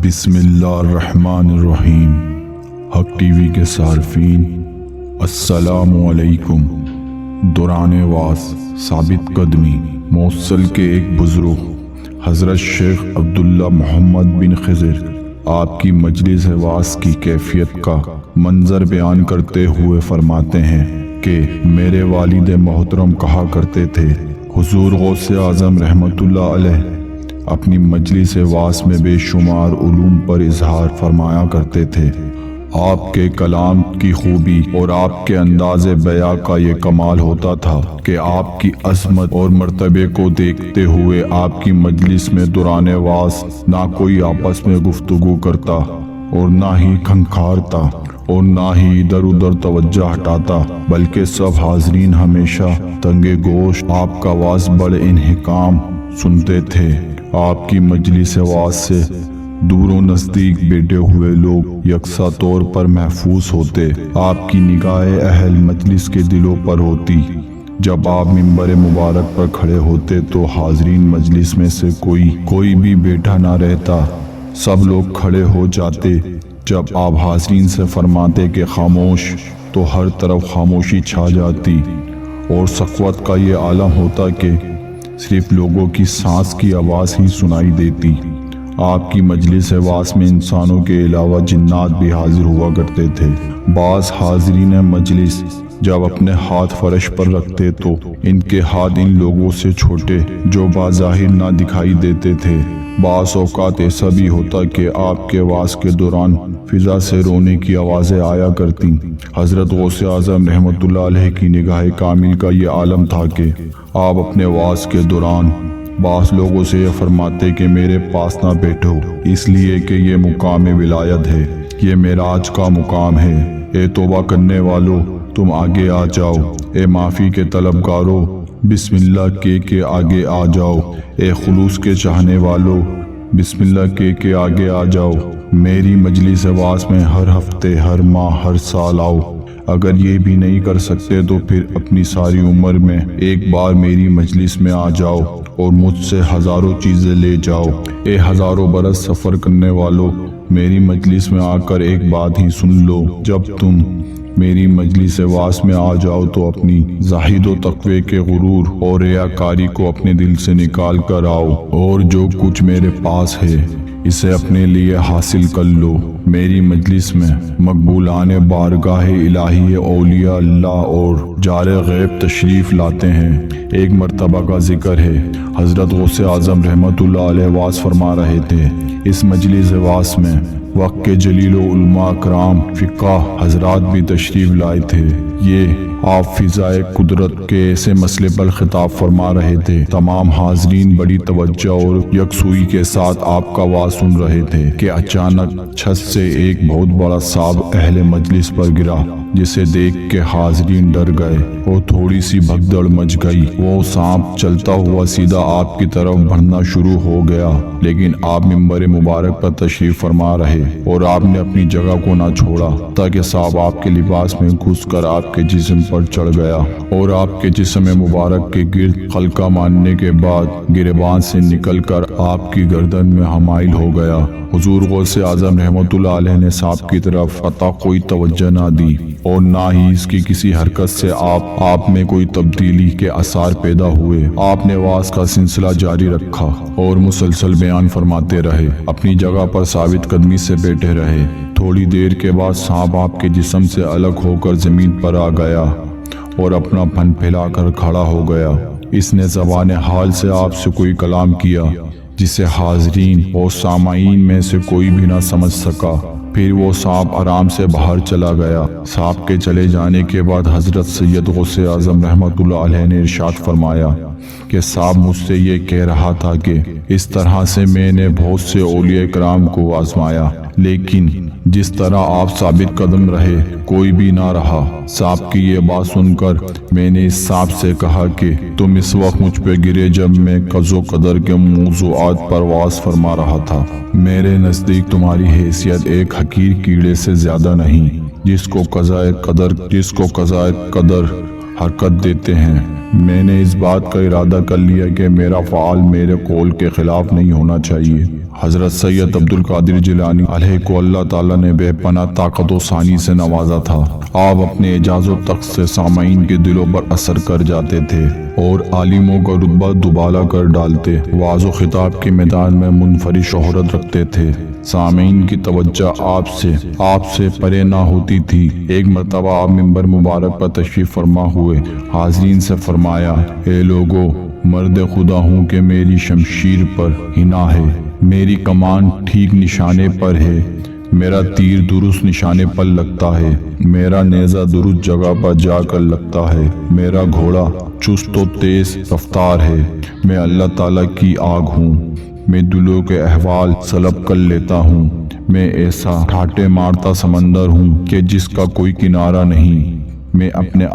بسم اللہ الرحمن الرحیم۔ حق ٹی وی کے صارفین السلام علیکم۔ دوران واس ثابت قدمی موصل کے ایک بزرگ حضرت شیخ عبداللہ محمد بن خضر آپ کی مجلس واس کی کیفیت کا منظر بیان کرتے ہوئے فرماتے ہیں کہ میرے والد محترم کہا کرتے تھے، حضور غوث اعظم رحمۃ اللہ علیہ اپنی مجلس واس میں بے شمار علوم پر اظہار فرمایا کرتے تھے۔ آپ کے کلام کی خوبی اور آپ کے انداز بیاں کا یہ کمال ہوتا تھا کہ آپ کی عظمت اور مرتبے کو دیکھتے ہوئے آپ کی مجلس میں دوران واس نہ کوئی آپس میں گفتگو کرتا اور نہ ہی کھنکھارتا اور نہ ہی ادھر ادھر توجہ ہٹاتا، بلکہ سب حاضرین ہمیشہ تنگے گوش آپ کا واز بڑے انحکام سنتے تھے۔ آپ کی مجلس واس سے دور و نزدیک بیٹھے ہوئے لوگ یکساں طور پر محفوظ ہوتے۔ آپ کی نگاہ اہل مجلس کے دلوں پر ہوتی۔ جب آپ منبر مبارک پر کھڑے ہوتے تو حاضرین مجلس میں سے کوئی بھی بیٹھا نہ رہتا، سب لوگ کھڑے ہو جاتے۔ جب آپ حاضرین سے فرماتے کہ خاموش، تو ہر طرف خاموشی چھا جاتی اور سخاوت کا یہ عالم ہوتا کہ صرف لوگوں کی سانس کی آواز ہی سنائی دیتی۔ آپ کی مجلس واس میں انسانوں کے علاوہ جنات بھی حاضر ہوا کرتے تھے۔ بعض حاضرین مجلس جب اپنے ہاتھ فرش پر رکھتے تو ان کے ہاتھ ان لوگوں سے چھوٹے جو بظاہر نہ دکھائی دیتے تھے۔ بعض اوقات ایسا بھی ہوتا کہ آپ کے واس کے دوران فضا سے رونے کی آوازیں آیا کرتی۔ حضرت غوث اعظم رحمۃ اللہ علیہ کی نگاہ کامل کا یہ عالم تھا کہ آپ اپنے واس کے دوران بعض لوگوں سے یہ فرماتے کہ میرے پاس نہ بیٹھو، اس لیے کہ یہ مقام ولایت ہے، یہ معراج کا مقام ہے۔ اے توبہ کرنے والو، تم آگے آ جاؤ۔ اے معافی کے طلبگارو، بسم اللہ کے آگے آ جاؤ۔ اے خلوص کے چاہنے والو، بسم اللہ کے آگے آ جاؤ۔ میری مجلس واس میں ہر ہفتے، ہر ماہ، ہر سال آؤ۔ اگر یہ بھی نہیں کر سکتے تو پھر اپنی ساری عمر میں ایک بار میری مجلس میں آ جاؤ اور مجھ سے ہزاروں چیزیں لے جاؤ۔ اے ہزاروں برس سفر کرنے والو، میری مجلس میں آ کر ایک بات ہی سن لو۔ جب تم میری مجلس واس میں آ جاؤ تو اپنی زاہد و تقوی کے غرور اور ریاکاری کو اپنے دل سے نکال کر آؤ، اور جو کچھ میرے پاس ہے اسے اپنے لیے حاصل کر لو۔ میری مجلس میں مقبولان بارگاہ الہی اولیاء اللہ اور جار غیب تشریف لاتے ہیں۔ ایک مرتبہ کا ذکر ہے، حضرت غوث اعظم رحمۃ اللہ علیہ واس فرما رہے تھے۔ اس مجلس واس میں وقت کے جلیل علماء کرام فقہ حضرات بھی تشریف لائے تھے۔ یہ آپ فضائے قدرت کے ایسے مسئلے پر خطاب فرما رہے تھے۔ تمام حاضرین بڑی توجہ اور یکسوئی کے ساتھ آپ کا واز سن رہے تھے کہ اچانک چھت سے ایک بہت بڑا سانپ اہل مجلس پر گرا، جسے دیکھ کے حاضرین ڈر گئے اور تھوڑی سی بھگدڑ مچ گئی۔ وہ سانپ چلتا ہوا سیدھا آپ کی طرف بڑھنا شروع ہو گیا، لیکن آپ منبر مبارک پر تشریف فرما رہے اور آپ نے اپنی جگہ کو نہ چھوڑا تاکہ سانپ آپ کے لباس میں گھس کر آپ کے جسم پر چڑھ گیا اور آپ کے جسم مبارک کے گرد خلقہ مارنے کے بعد گریبان سے نکل کر آپ کی گردن میں حمائل ہو گیا۔ حضور غوث اعظم رحمۃ اللہ علیہ نے سانپ کی طرف قطع کوئی توجہ نہ دی اور نہ ہی اس کی کسی حرکت سے آپ میں کوئی تبدیلی کے آثار پیدا ہوئے۔ آپ نے واز کا سلسلہ جاری رکھا اور مسلسل بیان فرماتے رہے، اپنی جگہ پر ثابت قدمی سے بیٹھے رہے۔ تھوڑی دیر کے بعد سانپ آپ کے جسم سے الگ ہو کر زمین پر آ گیا اور اپنا پھن پھیلا کر کھڑا ہو گیا۔ اس نے زبان حال سے آپ سے کوئی کلام کیا جسے حاضرین اور سامعین میں سے کوئی بھی نہ سمجھ سکا۔ پھر وہ سانپ آرام سے باہر چلا گیا۔ سانپ کے چلے جانے کے بعد حضرت سید غوث اعظم رحمۃ اللہ علیہ نے ارشاد فرمایا کہ سانپ مجھ سے یہ کہہ رہا تھا کہ اس طرح سے میں نے بہت سے اولیاء کرام کو آزمایا، لیکن جس طرح آپ ثابت قدم رہے کوئی بھی نہ رہا۔ سانپ کی یہ بات سن کر میں نے اس سانپ سے کہا کہ تم اس وقت مجھ پہ گرے جب میں قضا و قدر کے موضوعات پر واز فرما رہا تھا۔ میرے نزدیک تمہاری حیثیت ایک حقیر کیڑے سے زیادہ نہیں، جس کو قضاء قدر حرکت دیتے ہیں۔ میں نے اس بات کا ارادہ کر لیا کہ میرا فعال میرے قول کے خلاف نہیں ہونا چاہیے۔ حضرت سید عبد القادر جیلانی علیہ کو اللہ تعالیٰ نے بے پناہ طاقت و ثانی سے نوازا تھا۔ آپ اپنے اعجاز و تخت سے سامعین کے دلوں پر اثر کر جاتے تھے اور عالموں کا رتبہ دوبالا کر ڈالتے۔ وعظ و خطاب کے میدان میں منفرد شہرت رکھتے تھے۔ سامعین کی توجہ آپ سے پرے نہ ہوتی تھی۔ ایک مرتبہ آپ منبر مبارک پر تشریف فرما ہوئے حاضرین سے فرمایا، اے لوگو، مرد خدا ہوں کہ میری شمشیر پر حنا ہے، میری کمان ٹھیک نشانے پر ہے، میرا تیر درست نشانے پر لگتا ہے، میرا نیزہ درست جگہ پر جا کر لگتا ہے، میرا گھوڑا چست و تیز رفتار ہے، میں اللہ تعالیٰ کی آگ ہوں، میں دلوں کے احوال سلب کر لیتا ہوں، میں ایسا ٹھاٹے مارتا سمندر ہوں کہ جس کا کوئی کنارہ نہیں، میں اپنے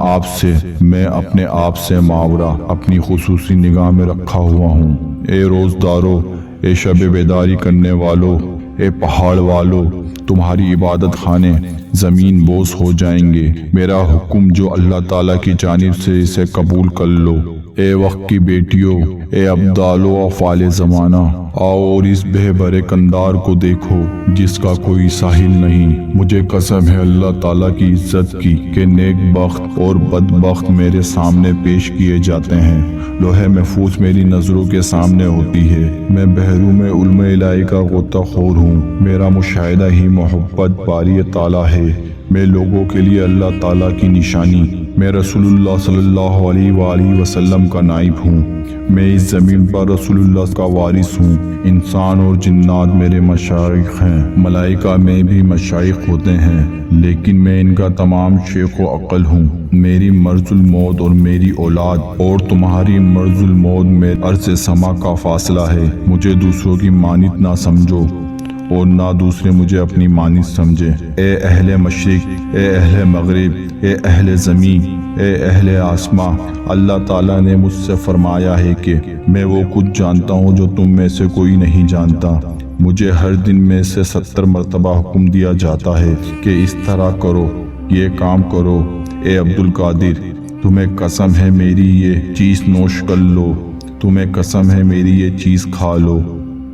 آپ سے ماورا اپنی خصوصی نگاہ میں رکھا ہوا ہوں۔ اے روزدارو، اے شب بیداری کرنے والو، اے پہاڑ والو، تمہاری عبادت خانے زمین بوس ہو جائیں گے، میرا حکم جو اللہ تعالیٰ کی جانب سے اسے قبول کر لو۔ اے وقت کی بیٹیوں، اے ابدالو افعال زمانہ، آؤ اور اس بے برے کندار کو دیکھو جس کا کوئی ساحل نہیں۔ مجھے قسم ہے اللہ تعالیٰ کی عزت کی کہ نیک بخت اور بدبخت میرے سامنے پیش کیے جاتے ہیں، لوح محفوظ میری نظروں کے سامنے ہوتی ہے، میں بحروں میں علم الہی کا غوطہ خور ہوں، میرا مشاہدہ ہی محبت باری تعالیٰ ہے، میں لوگوں کے لیے اللہ تعالیٰ کی نشانی، میں رسول اللہ صلی اللہ علیہ وآلہ وسلم کا نائب ہوں، میں اس زمین پر رسول اللہ کا وارث ہوں، انسان اور جنات میرے مشائخ ہیں، ملائکہ میں بھی مشائخ ہوتے ہیں، لیکن میں ان کا تمام شیخ و عقل ہوں، میری مرض الموت اور میری اولاد اور تمہاری مرض الموت میں عرض سما کا فاصلہ ہے، مجھے دوسروں کی مانند نہ سمجھو اور نہ دوسرے مجھے اپنی مانند سمجھے۔ اے اہل مشرق، اے اہل مغرب، اے اہل زمین، اے اہل آسماں، اللہ تعالیٰ نے مجھ سے فرمایا ہے کہ میں وہ کچھ جانتا ہوں جو تم میں سے کوئی نہیں جانتا، مجھے ہر دن میں سے 70 مرتبہ حکم دیا جاتا ہے کہ اس طرح کرو، یہ کام کرو۔ اے عبد القادر، تمہیں قسم ہے میری یہ چیز نوش کر لو، تمہیں قسم ہے میری یہ چیز کھا لو،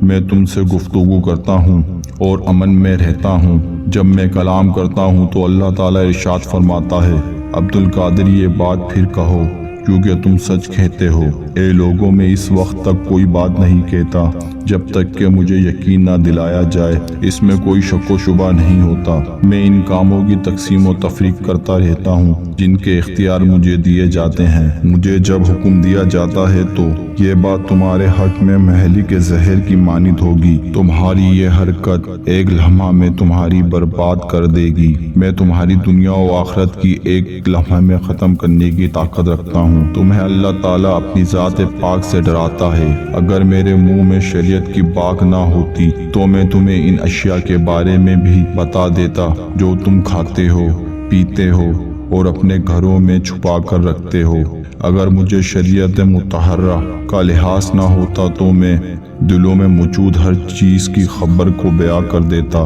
میں تم سے گفتگو کرتا ہوں اور امن میں رہتا ہوں، جب میں کلام کرتا ہوں تو اللہ تعالیٰ ارشاد فرماتا ہے، عبد القادر یہ بات پھر کہو کیونکہ تم سچ کہتے ہو۔ اے لوگوں، میں اس وقت تک کوئی بات نہیں کہتا جب تک کہ مجھے یقین نہ دلایا جائے، اس میں کوئی شک و شبہ نہیں ہوتا، میں ان کاموں کی تقسیم و تفریق کرتا رہتا ہوں جن کے اختیار مجھے دیے جاتے ہیں، مجھے جب حکم دیا جاتا ہے تو یہ بات تمہارے حق میں مہلی کے زہر کی مانند ہوگی، تمہاری یہ حرکت ایک لمحہ میں تمہاری برباد کر دے گی، میں تمہاری دنیا و آخرت کی ایک لمحہ میں ختم کرنے کی طاقت رکھتا ہوں، تمہیں اللہ تعالیٰ اپنی ذات پاک سے ڈراتا ہے، اگر میرے منہ میں شریعت کی باک نہ ہوتی تو میں تمہیں ان اشیاء کے بارے میں بھی بتا دیتا جو تم کھاتے ہو، پیتے ہو اور اپنے گھروں میں چھپا کر رکھتے ہو، اگر مجھے شریعت مطہرہ کا لحاظ نہ ہوتا تو میں دلوں میں موجود ہر چیز کی خبر کو بیان کر دیتا،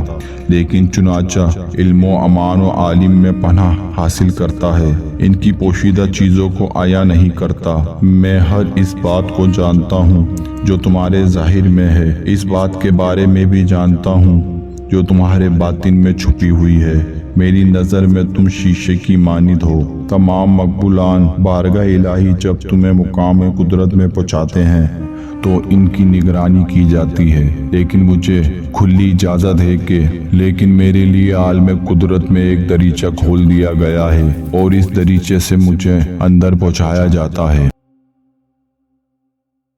لیکن چنانچہ علم و امان و عالم میں پناہ حاصل کرتا ہے، ان کی پوشیدہ چیزوں کو عیاں نہیں کرتا، میں ہر اس بات کو جانتا ہوں جو تمہارے ظاہر میں ہے، اس بات کے بارے میں بھی جانتا ہوں جو تمہارے باطن میں چھپی ہوئی ہے، میری نظر میں تم شیشے کی مانند ہو، تمام مقبولان بارگاہ الہی جب تمہیں مقام قدرت میں پہنچاتے ہیں تو ان کی نگرانی کی جاتی ہے، لیکن مجھے کھلی اجازت ہے کہ لیکن میرے لیے عالم قدرت میں ایک دریچہ کھول دیا گیا ہے اور اس دریچے سے مجھے اندر پہنچایا جاتا ہے۔